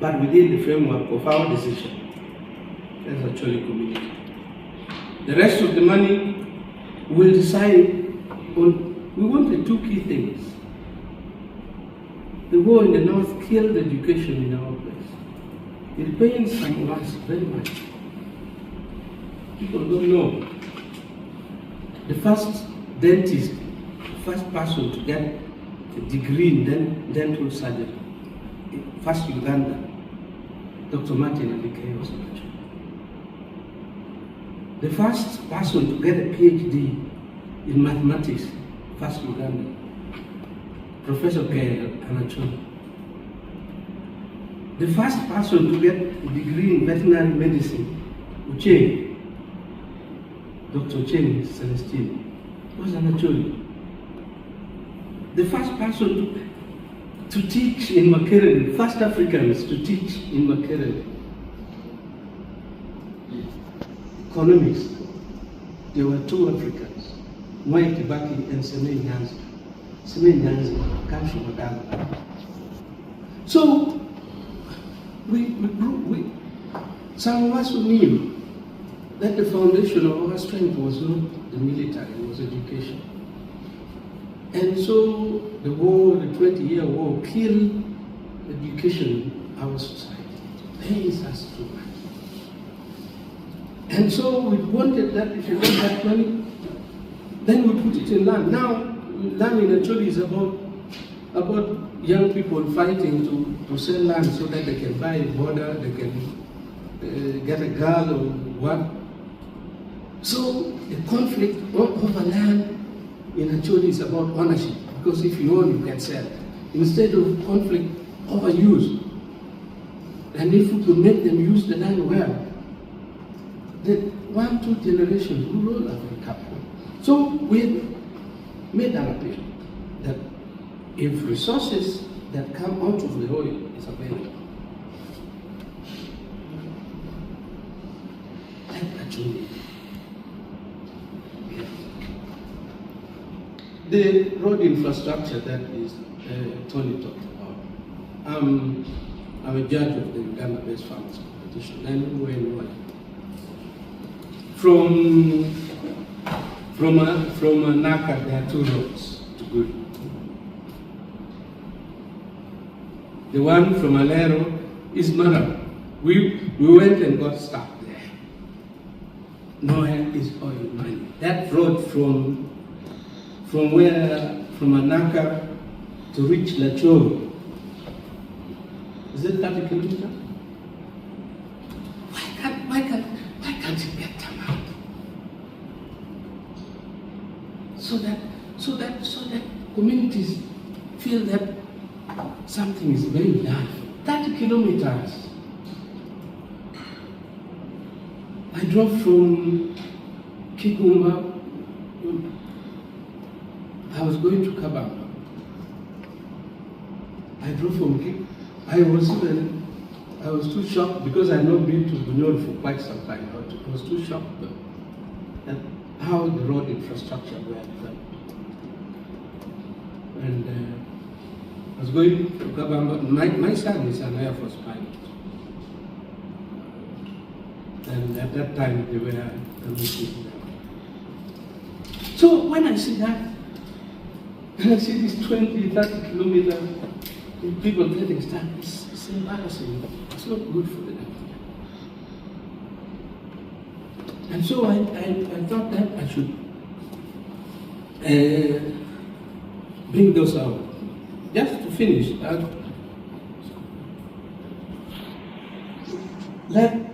but within the framework of our decision as a Acholi community. The rest of the money will decide on, we wanted two key things. The war in the north killed education in our place. It pains some of us very much. People don't know. The first dentist, the first person to get a degree in dental surgery, first Uganda, Dr. Martin Aliba was in Acholi. The first person to get a PhD in mathematics, first Uganda, Professor K. Acholi. The first person to get a degree in veterinary medicine, Ucheng, Dr. Ucheng Celestine, was an Acholi. The first person to teach in Makerere, first Africans to teach in Makerere, economics, there were two Africans, Mwai Kibaki and Semen Nyanzi. Semen Nyanzi comes from Baganda. So, some of us knew that the foundation of our strength was not the military, it was education. And so the war, the 20-year war, killed education in our society. It pains us too much. And so we wanted that if you got that money, then we put it in land. Now, land in Acholi is about young people fighting to sell land so that they can buy a border, they can get a girl or what. So the conflict over land in Acholi is about ownership, because if you own, you can sell. Instead of conflict over use. And if we could make them use the land well, then 1-2 generations will roll over a couple. So we made an appeal that if resources that come out of the oil is available, let Acholi. The road infrastructure that is Tony talked about. I'm a judge of the Uganda-based farmers competition, and we know from a Naka, there are two roads to Gulu. The one from Alero is Mara. We went and got stuck there. Nowhere is oil money. That road from Anaka to reach Lacho, is it 30 kilometers? Why can't it get them out? So that communities feel that something is being done. 30 kilometers. I drove from Kiguma. I was going to Kabamba. I drove from Kiguma. I was too shocked because I had not been to Banyoro for quite some time. I was too shocked at how the road infrastructure were developed. And I was going to Kabamba. My son is an Air Force pilot. And at that time, they were committed. So when I see that, and I see these 20, 30 kilometers, people getting stuck, it's embarrassing. It's not good for the government. And so I thought that I should bring those out. Just to finish, let